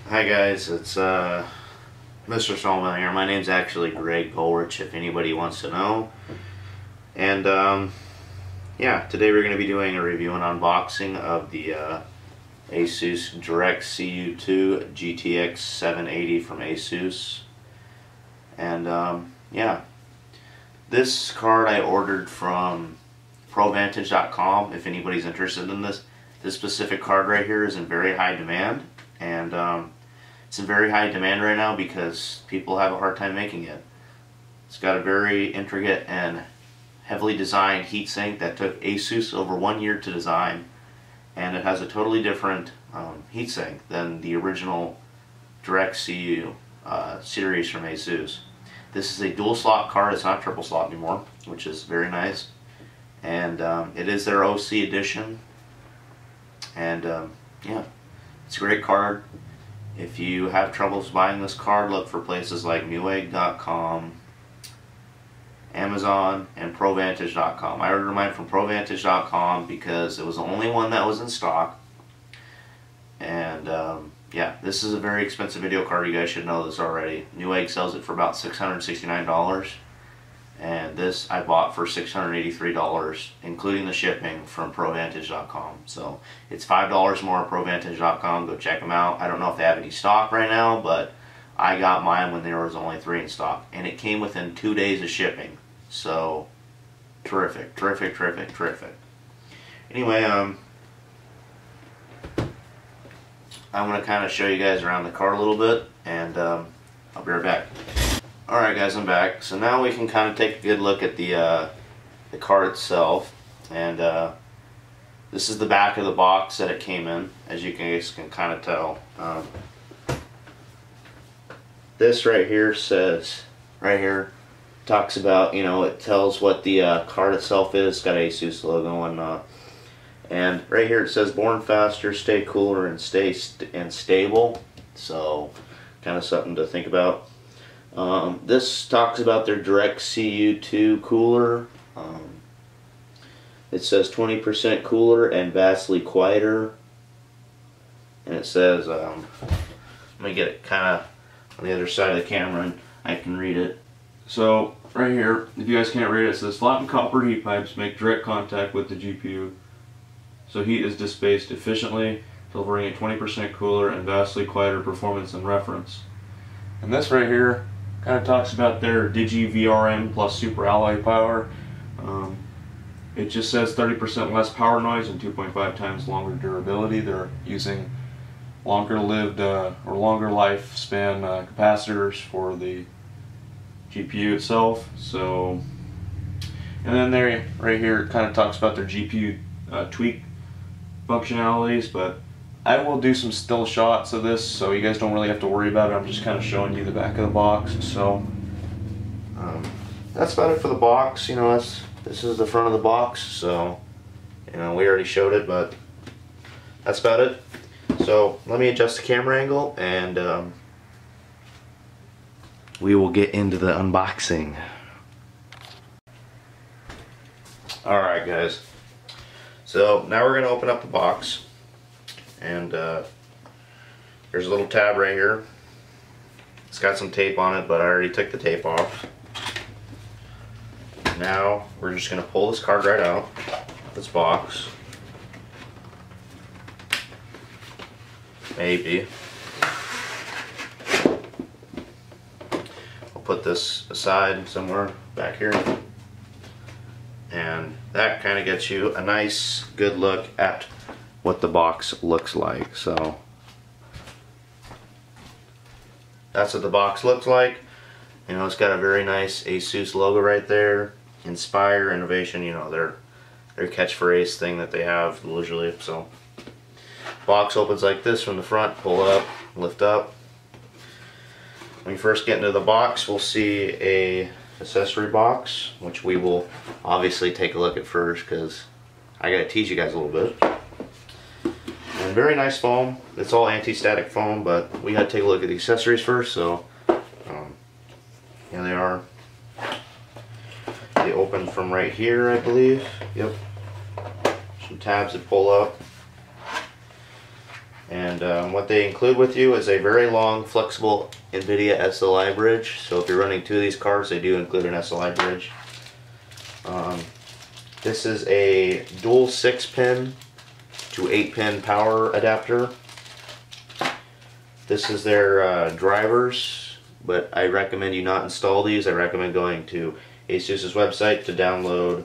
Hi guys, it's MrSnowmobiling here. My name's actually Greg Golrich, if anybody wants to know. And yeah, today we're going to be doing a review and unboxing of the Asus DirectCU2 GTX 780 from Asus. And yeah, this card I ordered from ProVantage.com. If anybody's interested in this specific card right here is in very high demand, and it's in very high demand right now because people have a hard time making it. It's got a very intricate and heavily designed heatsink that took Asus over 1 year to design, and it has a totally different heatsink than the original DirectCU series from Asus. This is a dual slot card. It's not triple slot anymore, which is very nice, and it is their OC edition. And yeah, it's a great card. If you have troubles buying this card, look for places like Newegg.com, Amazon, and ProVantage.com. I ordered mine from ProVantage.com because it was the only one that was in stock. And yeah, this is a very expensive video card. You guys should know this already. Newegg sells it for about $669. And this I bought for $683, including the shipping, from ProVantage.com. So it's $5 more at ProVantage.com. Go check them out. I don't know if they have any stock right now, but I got mine when there was only 3 in stock, and it came within 2 days of shipping. So terrific, terrific, terrific, terrific. Anyway, I'm going to kind of show you guys around the card a little bit, and I'll be right back. Alright guys, I'm back. So now we can kind of take a good look at the card itself. And this is the back of the box that it came in, as you guys can kind of tell. This right here says, right here, talks about, you know, it tells what the card itself is. It's got Asus logo and whatnot. And right here it says, born faster, stay cooler, and stay stable. So kind of something to think about. This talks about their DirectCU2 cooler. It says 20% cooler and vastly quieter. And it says, let me get it kind of on the other side of the camera and I can read it. So right here, if you guys can't read it, it says flattened copper heat pipes make direct contact with the GPU, so heat is displaced efficiently, delivering a 20% cooler and vastly quieter performance and reference. And this right here kind of talks about their Digi VRM plus super alloy power. It just says 30% less power noise and 2.5 times longer durability. They're using longer lived or longer lifespan capacitors for the GPU itself. So, and then there, right here, it kind of talks about their GPU tweak functionalities, but I will do some still shots of this, so you guys don't really have to worry about it. I'm just kind of showing you the back of the box. So that's about it for the box. You know, this is the front of the box. So, you know, we already showed it, but that's about it. So let me adjust the camera angle, and we will get into the unboxing. All right, guys. So now we're gonna open up the box. And there's a little tab right here. It's got some tape on it, but I already took the tape off. Now we're just going to pull this card right out of this box. Maybe. I'll put this aside somewhere back here. And that kind of gets you a nice, good look at what the box looks like. So that's what the box looks like. You know, it's got a very nice Asus logo right there. Inspire, innovation, you know, their catchphrase thing that they have usually. So box opens like this from the front, pull up, lift up. When you first get into the box, we'll see a accessory box, which we will obviously take a look at first because I gotta tease you guys a little bit. And very nice foam. It's all anti-static foam, but we gotta take a look at the accessories first. So here they are. They open from right here, I believe. Yep. Some tabs that pull up. And what they include with you is a very long, flexible NVIDIA SLI bridge. So if you're running 2 of these cards, they do include an SLI bridge. This is a dual 6-pin to 8-pin power adapter. This is their drivers, but I recommend you not install these. I recommend going to Asus's website to download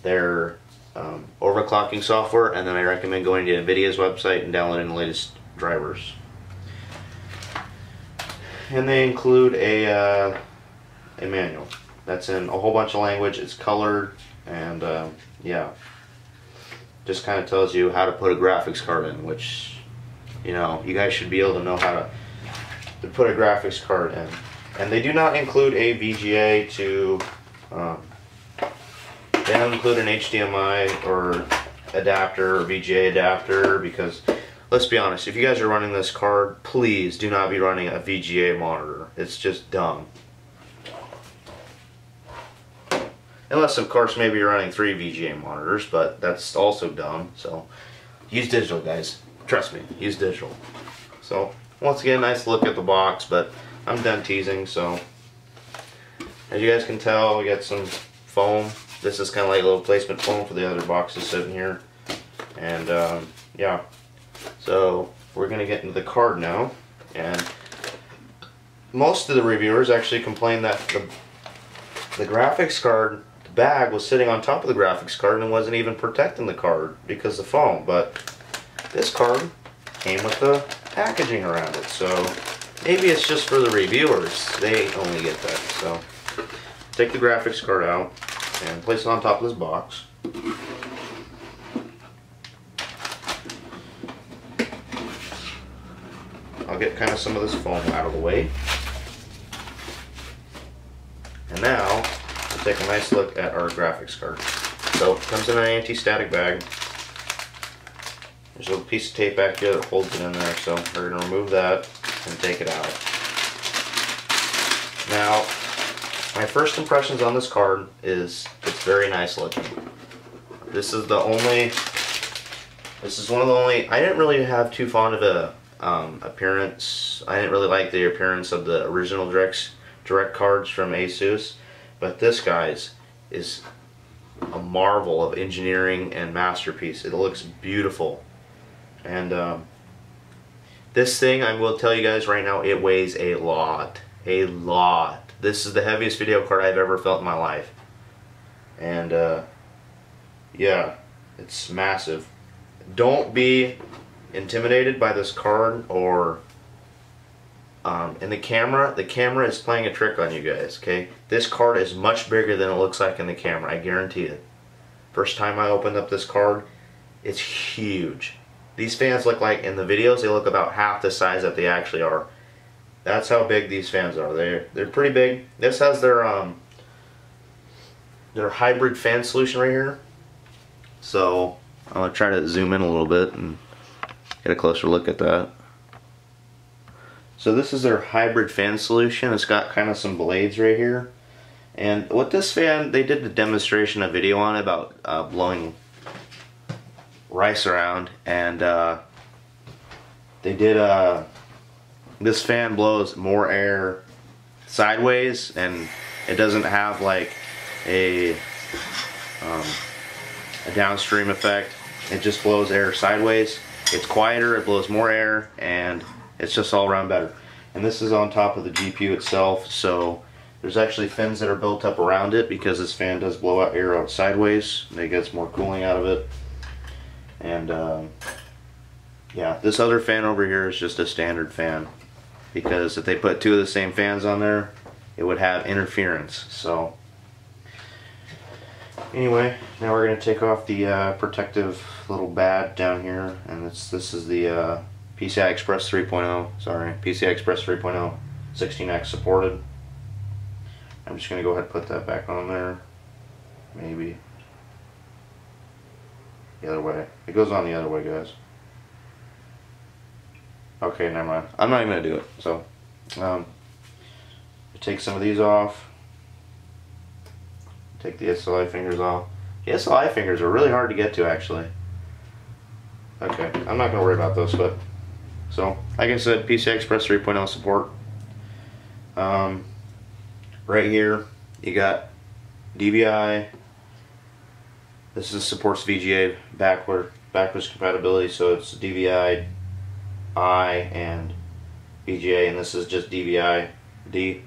their overclocking software, and then I recommend going to NVIDIA's website and downloading the latest drivers. And they include a manual that's in a whole bunch of language. It's colored, and yeah, just kind of tells you how to put a graphics card in, which, you know, you guys should be able to know how to put a graphics card in. And they do not include a VGA to they don't include an HDMI or adapter or VGA adapter, because let's be honest, if you guys are running this card, please do not be running a VGA monitor. It's just dumb. Unless, of course, maybe you're running 3 VGA monitors, but that's also dumb. So use digital, guys. Trust me, use digital. So once again, nice look at the box, but I'm done teasing. So as you guys can tell, we got some foam. This is kind of like a little placement foam for the other boxes sitting here. And yeah, so we're going to get into the card now. And most of the reviewers actually complained that the graphics card, the bag was sitting on top of the graphics card and wasn't even protecting the card because of foam. But this card came with the packaging around it, so maybe it's just for the reviewers. They only get that. So take the graphics card out and place it on top of this box. I'll get kind of some of this foam out of the way. And now we'll take a nice look at our graphics card. So it comes in an anti-static bag. There's a little piece of tape back here that holds it in there, so we're going to remove that and take it out. Now, my first impressions on this card is it's very nice looking. This is one of the only, I didn't really have too fond of a appearance. I didn't really like the appearance of the original direct cards from Asus, but this, guys, is a marvel of engineering and masterpiece. It looks beautiful. And this thing, I will tell you guys right now, it weighs a lot. A lot. This is the heaviest video card I've ever felt in my life. And yeah, it's massive. Don't be intimidated by this card, or in the camera is playing a trick on you guys, okay? This card is much bigger than it looks like in the camera, I guarantee it. First time I opened up this card, it's huge. These fans look like, in the videos, they look about half the size that they actually are. That's how big these fans are. They're pretty big. This has their hybrid fan solution right here. So I'm gonna try to zoom in a little bit and get a closer look at that. So this is their hybrid fan solution. It's got kind of some blades right here. And with this fan, they did a demonstration, a video on it about blowing rice around, and they did this fan blows more air sideways, and it doesn't have like a downstream effect. It just blows air sideways. It's quieter, it blows more air, and it's just all around better. And this is on top of the GPU itself, so there's actually fins that are built up around it, because this fan does blow out air out sideways, and it gets more cooling out of it. And yeah, this other fan over here is just a standard fan, because if they put 2 of the same fans on there, it would have interference. So anyway, now we're going to take off the protective little pad down here, and this is the PCI Express 3.0, sorry, PCI Express 3.0 16X supported. I'm just going to go ahead and put that back on there. Maybe the other way. It goes on the other way, guys. Okay, never mind. I'm not even going to do it. So, take some of these off. Take the SLI fingers off. The SLI fingers are really hard to get to, actually. Okay, I'm not going to worry about those, but So, like I said, PCI Express 3.0 support. Right here, you got DVI. This supports VGA backwards compatibility, so it's DVI I and VGA, and this is just DVI D.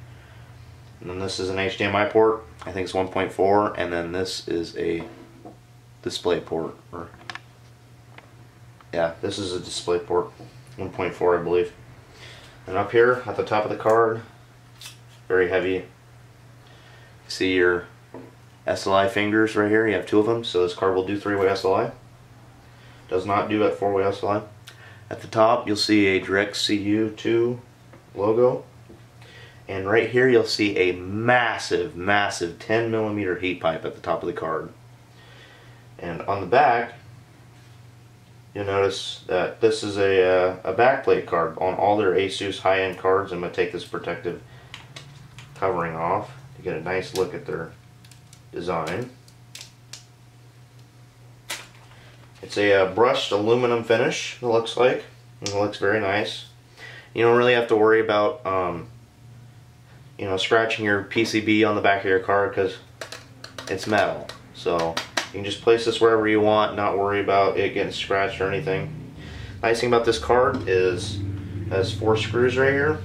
And then this is an HDMI port. I think it's 1.4, and then this is a display port. Yeah, this is a display port, 1.4, I believe. And up here at the top of the card, very heavy. See your SLI fingers right here. You have 2 of them, so this card will do 3-way SLI. Does not do at 4-way SLI. At the top, you'll see a DirectCU 2 logo. And right here, you'll see a massive 10mm heat pipe at the top of the card. And on the back, you'll notice that this is a backplate card. On all their Asus high-end cards, I'm going to take this protective covering off to get a nice look at their design. It's a brushed aluminum finish, it looks like. And it looks very nice. You don't really have to worry about you know, scratching your PCB on the back of your card because it's metal. So you can just place this wherever you want, not worry about it getting scratched or anything. Nice thing about this card is it has 4 screws right here.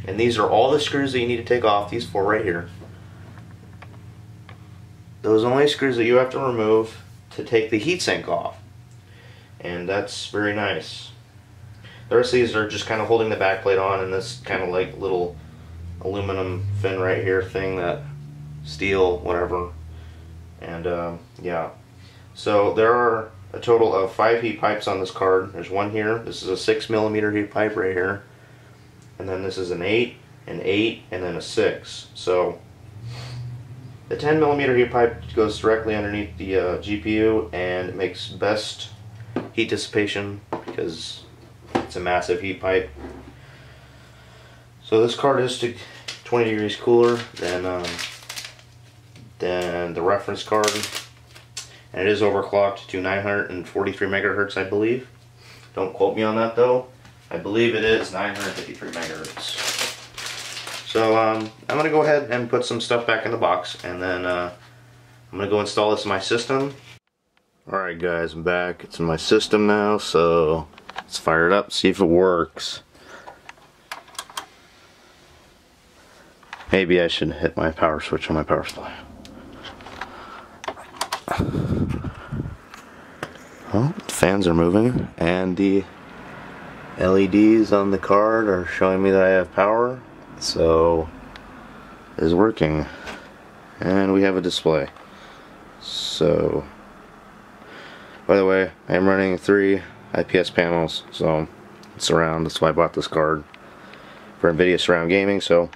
And these are all the screws that you need to take off, these 4 right here. Those are only screws that you have to remove to take the heatsink off. And that's very nice. The rest of these are just kind of holding the backplate on, and this kind of like little aluminum fin right here thing, that steel, whatever. And yeah. So there are a total of 5 heat pipes on this card. There's one here. This is a 6mm heat pipe right here. And then this is an 8, an 8, and then a 6. So the 10mm heat pipe goes directly underneath the GPU, and it makes best heat dissipation because it's a massive heat pipe. So this card is 20 degrees cooler than the reference card, and it is overclocked to 943 megahertz, I believe. Don't quote me on that though. I believe it is 953 megahertz. So I'm going to go ahead and put some stuff back in the box, and then I'm going to go install this in my system. Alright guys, I'm back. It's in my system now, so let's fire it up, see if it works. Maybe I should hit my power switch on my power supply. Well, the fans are moving, and the LEDs on the card are showing me that I have power, so it is working. And we have a display. So, by the way, I am running 3 IPS panels, so it's surround. That's why I bought this card for NVIDIA Surround Gaming. So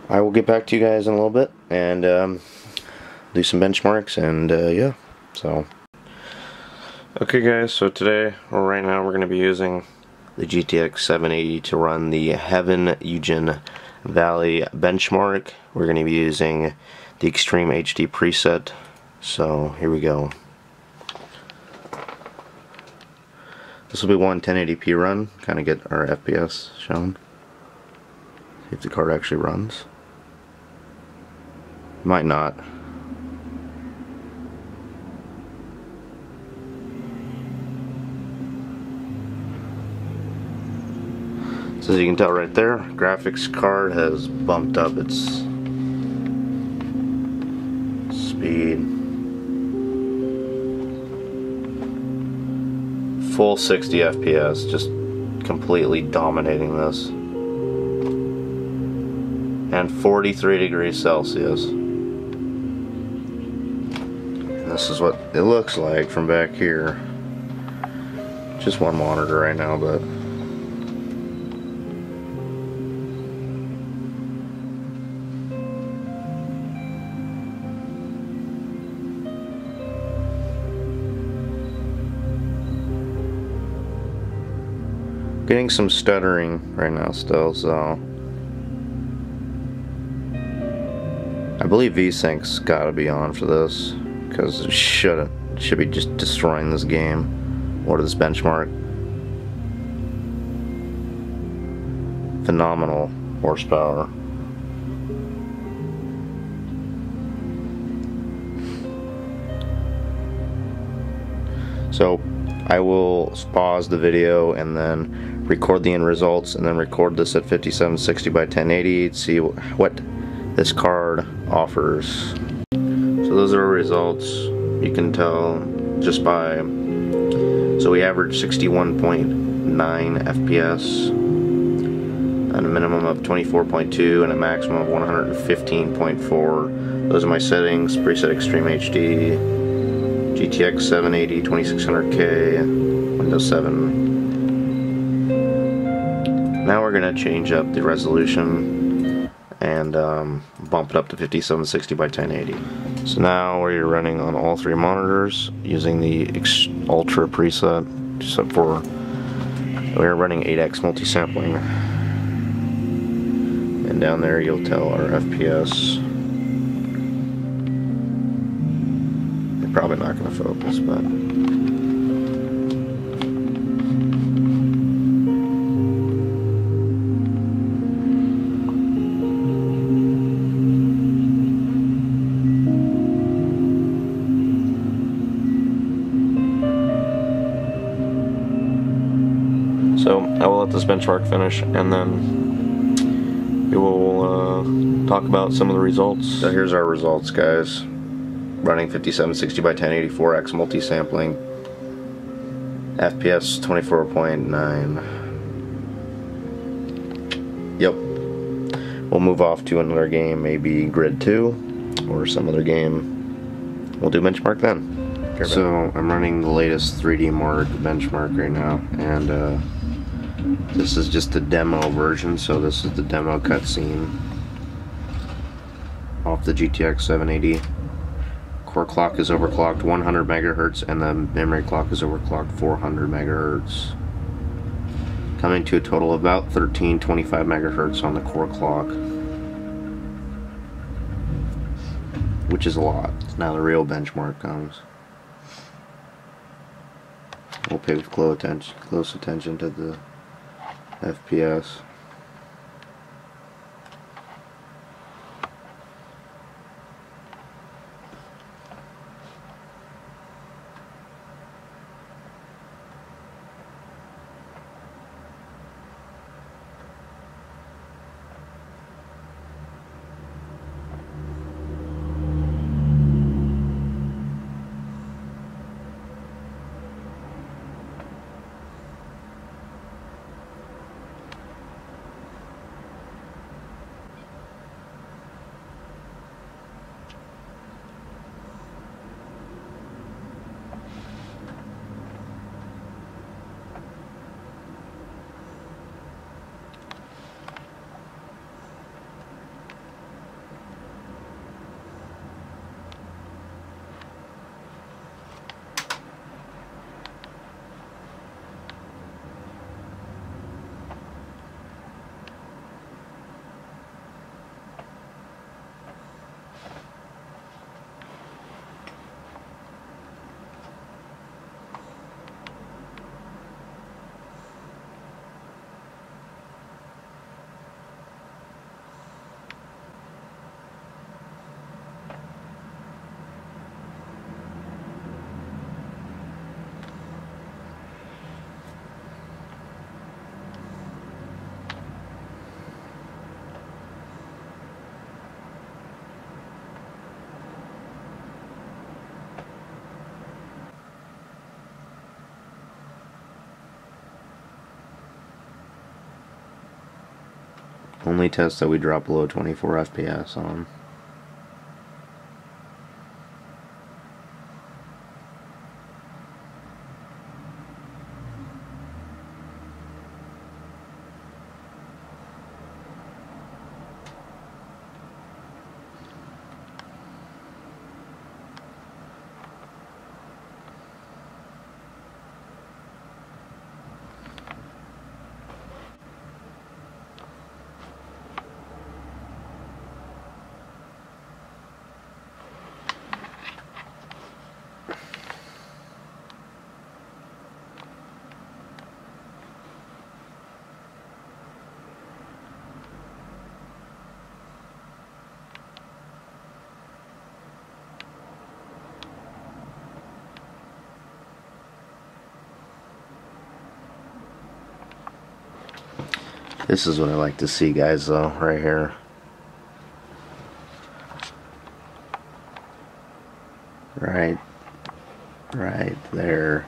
I will get back to you guys in a little bit and do some benchmarks, and yeah. So okay guys, so today, or right now, we're going to be using the GTX 780 to run the Heaven Eugen Valley benchmark. We're going to be using the Extreme HD preset. So here we go. This will be one 1080p run, kind of get our FPS shown. See if the card actually runs. Might not. So as you can tell right there, graphics card has bumped up its speed. Full 60 FPS, just completely dominating this. And 43 degrees Celsius. And this is what it looks like from back here. Just one monitor right now, but getting some stuttering right now still, so I believe VSync's gotta be on for this, because it should be just destroying this game or this benchmark. phenomenal horsepower. So I will pause the video and then record the end results, and then record this at 5760 by 1080 to see what this card offers. So those are our results. You can tell just by, so we averaged 61.9 FPS at a minimum of 24.2 and a maximum of 115.4. Those are my settings: preset Extreme HD, GTX 780, 2600K, Windows 7. Now we're going to change up the resolution and bump it up to 5760 by 1080. So now we're running on all three monitors using the Ultra preset, except for we're running 8x multi-sampling. And down there you'll tell our FPS. They're probably not going to focus, but so I will let this benchmark finish, and then we will talk about some of the results. So here's our results, guys. Running 5760 by 1084x multi-sampling, FPS 24.9. Yep. We'll move off to another game, maybe Grid 2 or some other game. We'll do benchmark then. So I'm running the latest 3D Mark benchmark right now, and this is just the demo version. So this is the demo cutscene off the GTX 780. Core clock is overclocked 100 megahertz, and the memory clock is overclocked 400 megahertz, coming to a total of about 1325 megahertz on the core clock, which is a lot. Now the real benchmark comes. We'll pay close attention to the FPS. Only test that we drop below 24 FPS on. This is what I like to see, guys, though, right here. Right there.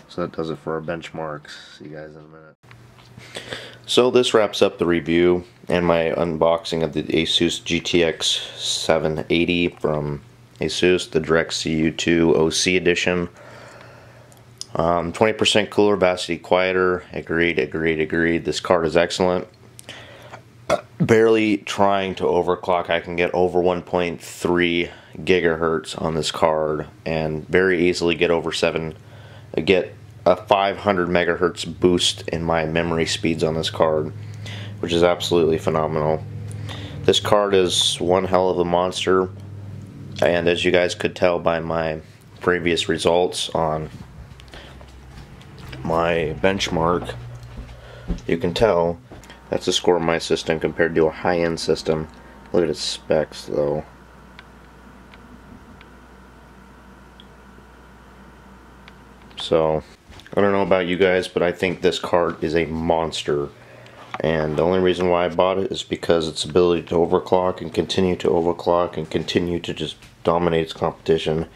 So that does it for our benchmarks. See you guys in a minute. So this wraps up the review and my unboxing of the Asus GTX 780 from Asus, the DirectCU 2 OC edition. 20% cooler, vastly quieter. Agreed. This card is excellent. Barely trying to overclock. I can get over 1.3 gigahertz on this card and very easily get over 7. Get a 500 megahertz boost in my memory speeds on this card, which is absolutely phenomenal. This card is one hell of a monster, and as you guys could tell by my previous results on my benchmark, you can tell that's the score of my system compared to a high-end system. Look at its specs though. So I don't know about you guys, but I think this card is a monster, and the only reason why I bought it is because its ability to overclock and continue to overclock and continue to just dominate its competition,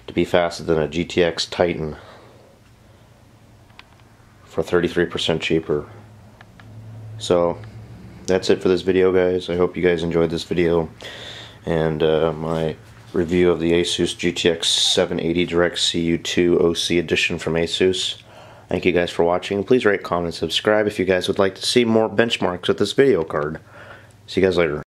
to be faster than a GTX Titan for 33% cheaper. So that's it for this video, guys. I hope you guys enjoyed this video and my review of the Asus GTX 780 DirectCU 2 OC edition from Asus. Thank you guys for watching. Please rate, comment, and subscribe if you guys would like to see more benchmarks with this video card. See you guys later.